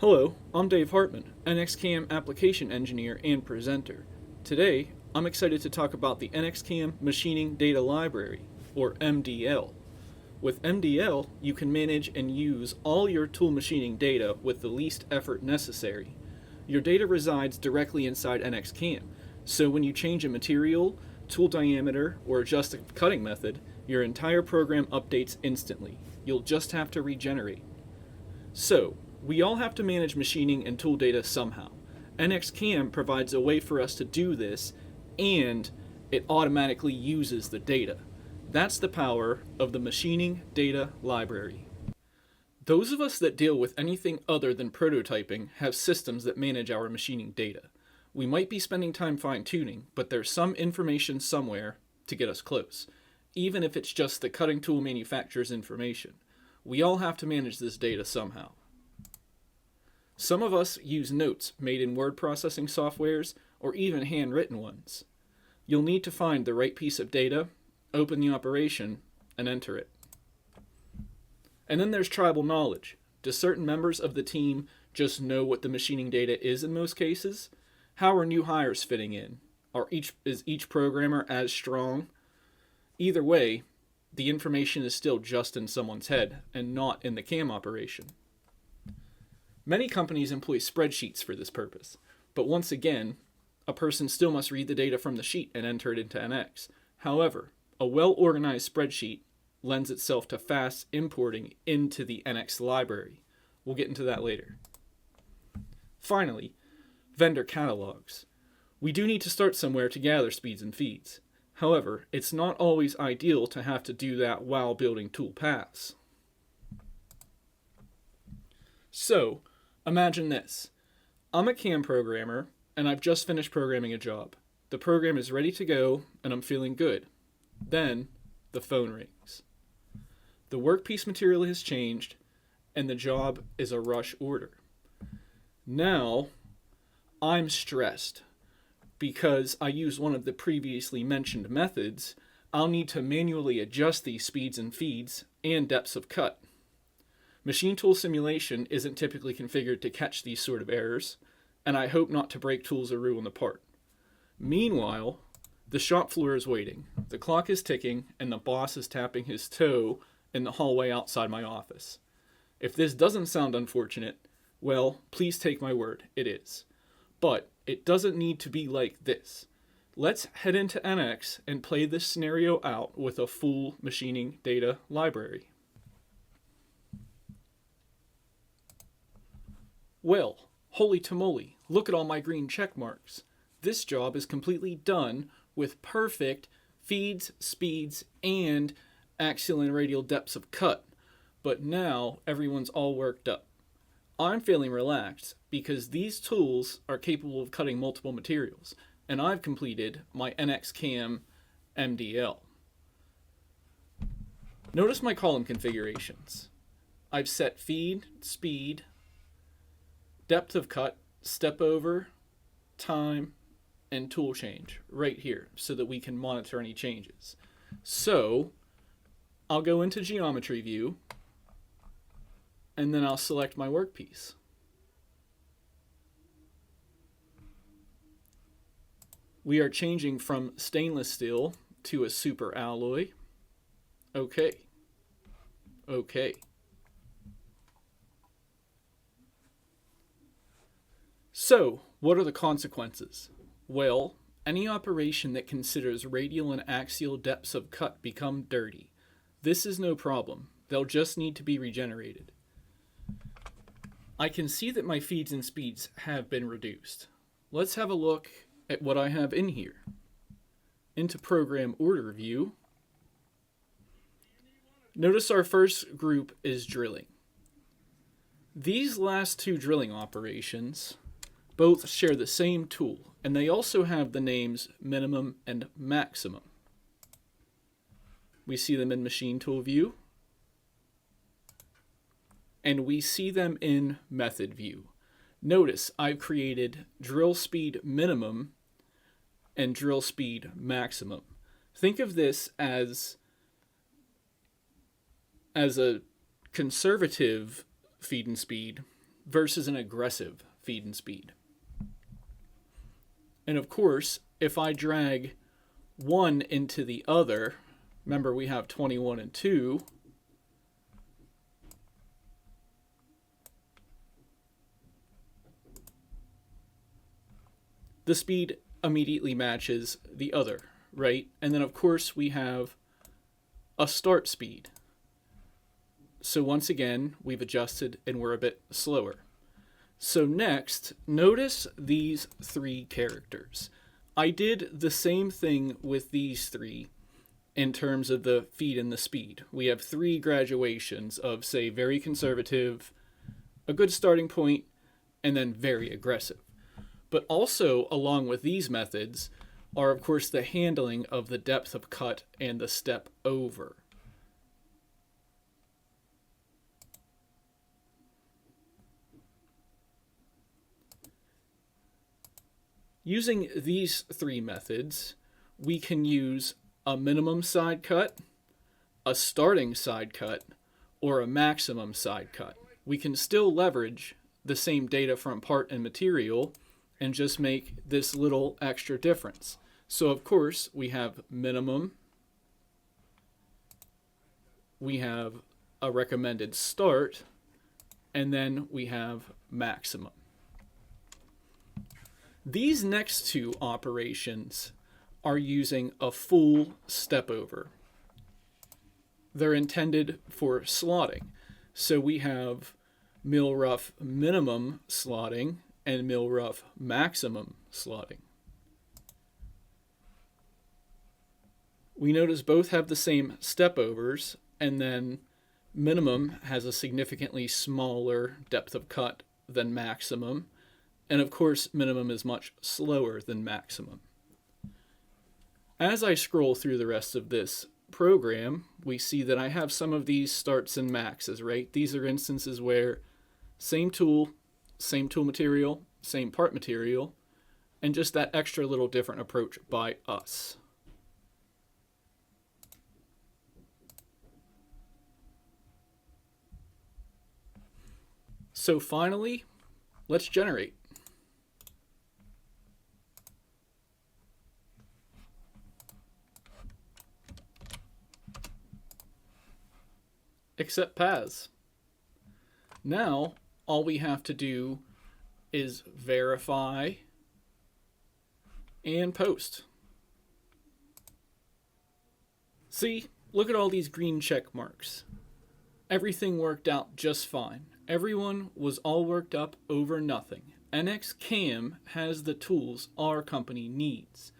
Hello, I'm Dave Hartman, NXCAM application engineer and presenter. Today, I'm excited to talk about the NXCAM Machining Data Library, or MDL. With MDL, you can manage and use all your tool machining data with the least effort necessary. Your data resides directly inside NXCAM, so when you change a material, tool diameter, or adjust a cutting method, your entire program updates instantly. You'll just have to regenerate. So, we all have to manage machining and tool data somehow. NXCAM provides a way for us to do this, and it automatically uses the data. That's the power of the Machining Data Library. Those of us that deal with anything other than prototyping have systems that manage our machining data. We might be spending time fine-tuning, but there's some information somewhere to get us close, even if it's just the cutting tool manufacturer's information. We all have to manage this data somehow. Some of us use notes made in word processing softwares or even handwritten ones. You'll need to find the right piece of data, open the operation, and enter it. And then there's tribal knowledge. Do certain members of the team just know what the machining data is in most cases? How are new hires fitting in? Is each programmer as strong? Either way, the information is still just in someone's head and not in the CAM operation. Many companies employ spreadsheets for this purpose, but once again, a person still must read the data from the sheet and enter it into NX. However, a well-organized spreadsheet lends itself to fast importing into the NX library. We'll get into that later. Finally, vendor catalogs. We do need to start somewhere to gather speeds and feeds. However, it's not always ideal to have to do that while building tool paths. So, imagine this. I'm a CAM programmer, and I've just finished programming a job. The program is ready to go, and I'm feeling good. Then, the phone rings. The workpiece material has changed, and the job is a rush order. Now, I'm stressed. Because I used one of the previously mentioned methods, I'll need to manually adjust these speeds and feeds and depths of cut. Machine tool simulation isn't typically configured to catch these sort of errors, and I hope not to break tools or ruin the part. Meanwhile, the shop floor is waiting, the clock is ticking, and the boss is tapping his toe in the hallway outside my office. If this doesn't sound unfortunate, well, please take my word, it is. But it doesn't need to be like this. Let's head into NX and play this scenario out with a full machining data library. Well, holy tamale, look at all my green check marks. This job is completely done with perfect feeds, speeds, and axial and radial depths of cut. But now everyone's all worked up. I'm feeling relaxed because these tools are capable of cutting multiple materials, and I've completed my NXCAM MDL. Notice my column configurations. I've set feed, speed, depth of cut, step over, time, and tool change right here so that we can monitor any changes. So I'll go into geometry view, and then I'll select my workpiece. We are changing from stainless steel to a super alloy. Okay. So, what are the consequences? Well, any operation that considers radial and axial depths of cut become dirty. This is no problem. They'll just need to be regenerated. I can see that my feeds and speeds have been reduced. Let's have a look at what I have in here. Into program order view. Notice our first group is drilling. These last two drilling operations both share the same tool, and they also have the names minimum and maximum. We see them in machine tool view, and we see them in method view. Notice I've created drill speed minimum and drill speed maximum. Think of this as a conservative feed and speed versus an aggressive feed and speed. And of course, if I drag one into the other, remember we have 21 and 2, the speed immediately matches the other, right? And then of course we have a start speed. So once again, we've adjusted and we're a bit slower. So next, notice these three characters. I did the same thing with these three in terms of the feed and the speed. We have three graduations of, say, very conservative, a good starting point, and then very aggressive. But also, along with these methods, are of course the handling of the depth of cut and the step over. Using these three methods, we can use a minimum side cut, a starting side cut, or a maximum side cut. We can still leverage the same data from part and material and just make this little extra difference. So of course we have minimum, we have a recommended start, and then we have maximum. These next two operations are using a full step over. They're intended for slotting. So we have mill rough minimum slotting and mill rough maximum slotting. We notice both have the same step overs, and then minimum has a significantly smaller depth of cut than maximum. And of course, minimum is much slower than maximum. As I scroll through the rest of this program, we see that I have some of these starts and maxes, right? These are instances where same tool material, same part material, and just that extra little different approach by us. So finally, let's generate. Accept paths. Now, all we have to do is verify and post. See, look at all these green check marks. Everything worked out just fine. Everyone was all worked up over nothing. NXCAM has the tools our company needs.